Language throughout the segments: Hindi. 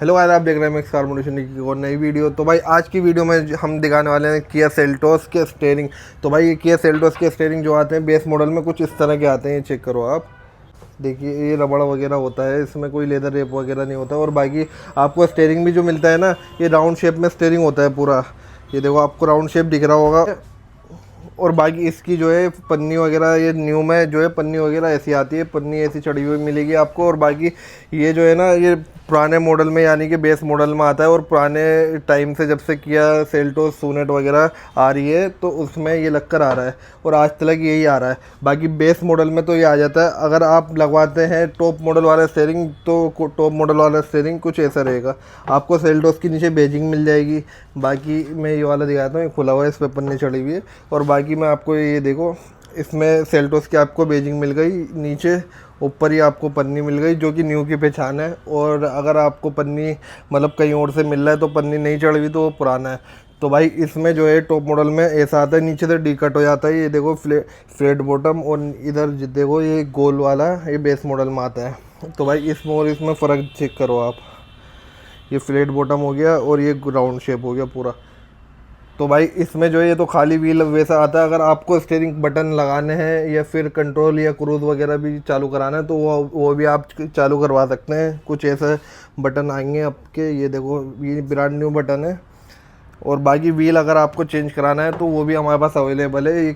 हेलो यार, आप देख रहे हैं मिक्स कार मोटिवेशन की और नई वीडियो। तो भाई आज की वीडियो में हम दिखाने वाले हैं किया सेल्टोस के स्टीयरिंग। तो भाई ये किया सेल्टोस के स्टीयरिंग जो आते हैं बेस मॉडल में कुछ इस तरह के आते हैं। ये चेक करो आप, देखिए ये रबड़ वगैरह होता है, इसमें कोई लेदर रेप वगैरह नहीं होता। और बाकी आपको स्टीयरिंग भी जो मिलता है ना, ये राउंड शेप में स्टीयरिंग होता है पूरा। ये देखो आपको राउंड शेप दिख रहा होगा। और बाकी इसकी जो है पन्नी वगैरह, ये न्यू में जो है पन्नी वगैरह ऐसी आती है, पन्नी ऐसी चढ़ी हुई मिलेगी आपको। और बाकी ये जो है ना, ये पुराने मॉडल में यानी कि बेस मॉडल में आता है। और पुराने टाइम से जब से किया सेल्टोस सोनेट वगैरह आ रही है तो उसमें ये लग कर आ रहा है और आज तक यही आ रहा है। बाकी बेस मॉडल में तो ये आ जाता है। अगर आप लगवाते हैं टॉप मॉडल वाला स्टीयरिंग तो टॉप मॉडल वाला स्टीयरिंग कुछ ऐसा रहेगा। आपको सेल्टोस की नीचे बेजिंग मिल जाएगी। बाकी मैं ये वाला दिखाता हूँ, ये खुला हुआ है, इस पर पन्नी चढ़ी हुई है। और बाकी मैं आपको ये देखो, इसमें सेल्टोस की आपको बेजिंग मिल गई, नीचे ऊपर ही आपको पन्नी मिल गई जो कि न्यू की पहचान है। और अगर आपको पन्नी मतलब कहीं और से मिल रहा है तो पन्नी नहीं चढ़ हुई तो वो पुराना है। तो भाई इसमें जो है टॉप मॉडल में ऐसा आता है, नीचे से डी कट हो जाता है। ये देखो फ्लैट बॉटम, और इधर देखो ये गोल वाला, ये बेस मॉडल में आता है। तो भाई इसमें और इसमें फ़र्क चेक करो आप, ये फ्लैट बॉटम हो गया और ये राउंड शेप हो गया पूरा। तो भाई इसमें जो है ये तो खाली व्हील वैसा आता है। अगर आपको स्टीयरिंग बटन लगाने हैं या फिर कंट्रोल या क्रूज़ वगैरह भी चालू कराना है तो वो भी आप चालू करवा सकते हैं। कुछ ऐसे बटन आएंगे आपके, ये देखो ये ब्रांड न्यू बटन है। और बाकी व्हील अगर आपको चेंज कराना है तो वो भी हमारे पास अवेलेबल है।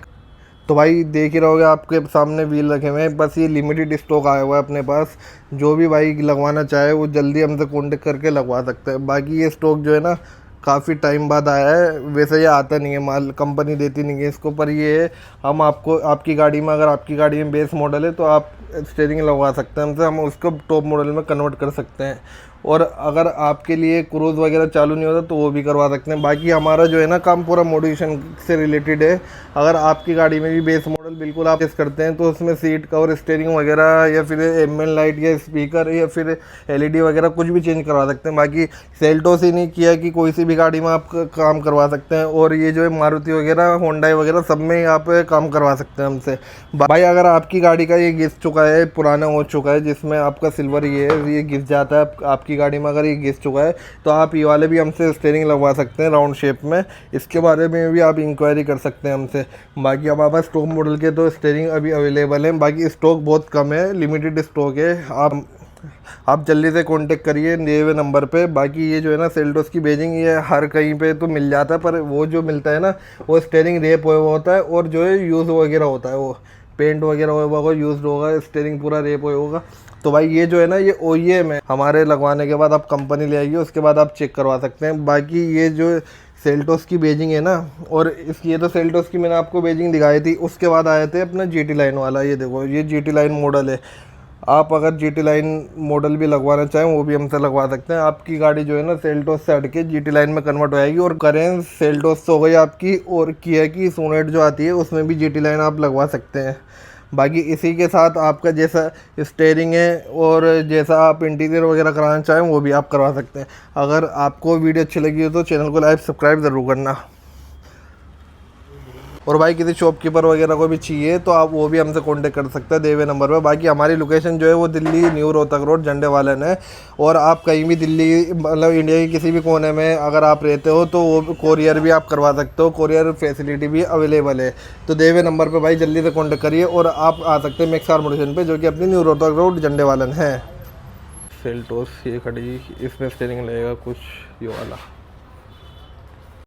तो भाई देख ही रहोगे आपके सामने व्हील रखे हुए हैं, बस ये लिमिटेड स्टॉक आया हुआ है अपने पास। जो भी भाई लगवाना चाहे वो जल्दी हमसे कॉन्टेक्ट करके लगवा सकते हैं। बाकी ये स्टॉक जो है ना काफ़ी टाइम बाद आया है, वैसे ये आता नहीं है माल, कंपनी देती नहीं है इसको। पर ये है, हम आपको आपकी गाड़ी में, अगर आपकी गाड़ी में बेस मॉडल है तो आप स्टीयरिंग लगवा सकते हैं हमसे, हम उसको टॉप मॉडल में कन्वर्ट कर सकते हैं। और अगर आपके लिए क्रूज़ वगैरह चालू नहीं होता तो वो भी करवा सकते हैं। बाकी हमारा जो है ना काम पूरा मॉडिफिकेशन से रिलेटेड है। अगर आपकी गाड़ी में भी बेस मॉडल बिल्कुल आप टेस्ट करते हैं तो उसमें सीट कवर, स्टीयरिंग वगैरह या फिर एमएन लाइट या स्पीकर या फिर एलईडी वगैरह कुछ भी चेंज करवा सकते हैं। बाकी सेल्टोस ही नहीं किया कि कोई सी भी गाड़ी में आप काम करवा सकते हैं। और ये जो है मारुति वगैरह, होंडा वगैरह सब में आप काम करवा सकते हैं हमसे। भाई अगर आपकी गाड़ी का ये घिस चुका है, पुराना हो चुका है, जिसमें आपका सिल्वर ये घिस जाता है आपकी गाड़ी में, अगर ये घिस चुका है तो आप ये वाले भी हमसे स्टीयरिंग लगवा सकते हैं राउंड शेप में। इसके बारे में भी आप इंक्वायरी कर सकते हैं हमसे। बाकी अब हमारे पास टॉप मॉडल के तो स्टीयरिंग अभी अवेलेबल हैं। बाकी स्टॉक बहुत कम है, लिमिटेड स्टॉक है। आप जल्दी से कांटेक्ट करिए दिए हुए नंबर पे। बाकी ये जो है ना सेल्टोस की बेजिंग, ये हर कहीं पे तो मिल जाता है, पर वो जो मिलता है ना वो स्टीयरिंग रेप हुआ होता है और जो है यूज़ वगैरह होता है, वो पेंट वगैरह होगा, यूज़ होगा, स्टीयरिंग पूरा रेप होगा। तो भाई ये जो है ना, ये OEM है, हमारे लगवाने के बाद आप कंपनी ले आइए, उसके बाद आप चेक करवा सकते हैं। बाकी ये जो सेल्टोस की बेजिंग है ना, और इसकी ये तो सेल्टोस की मैंने आपको बेजिंग दिखाई थी। उसके बाद आए थे अपना GT लाइन वाला, ये देखो ये GT लाइन मॉडल है। आप अगर GT लाइन मॉडल भी लगवाना चाहें वो भी हमसे लगवा सकते हैं। आपकी गाड़ी जो है ना सेल्टोस से हट के GT लाइन में कन्वर्ट हो जाएगी। और करें सेल्टोस हो गई आपकी, और किया की सोनेट जो आती है उसमें भी GT लाइन आप लगवा सकते हैं। बाकी इसी के साथ आपका जैसा स्टीयरिंग है और जैसा आप इंटीरियर वगैरह कराना चाहें वो भी आप करवा सकते हैं। अगर आपको वीडियो अच्छी लगी हो तो चैनल को लाइक सब्सक्राइब ज़रूर करना। और भाई किसी शॉपकीपर वगैरह को भी चाहिए तो आप वो भी हमसे कांटेक्ट कर सकते हैं दिए हुए नंबर पर। बाकी हमारी लोकेशन जो है वो दिल्ली न्यू रोहतक रोड झंडे वालन है। और आप कहीं भी दिल्ली मतलब इंडिया के किसी भी कोने में अगर आप रहते हो तो वो कोरियर भी आप करवा सकते हो, कोरियर फैसिलिटी भी अवेलेबल है। तो दिए हुए नंबर पर भाई जल्दी से कॉन्टेक्ट करिए और आप आ सकते हैं मिक्स कार मोटिवेशन पर, जो कि अपनी न्यू रोहतक रोड झंडे वालन है। सेल्टोस ये खड़ी, इसमें स्टीयरिंग लगेगा कुछ ये वाला।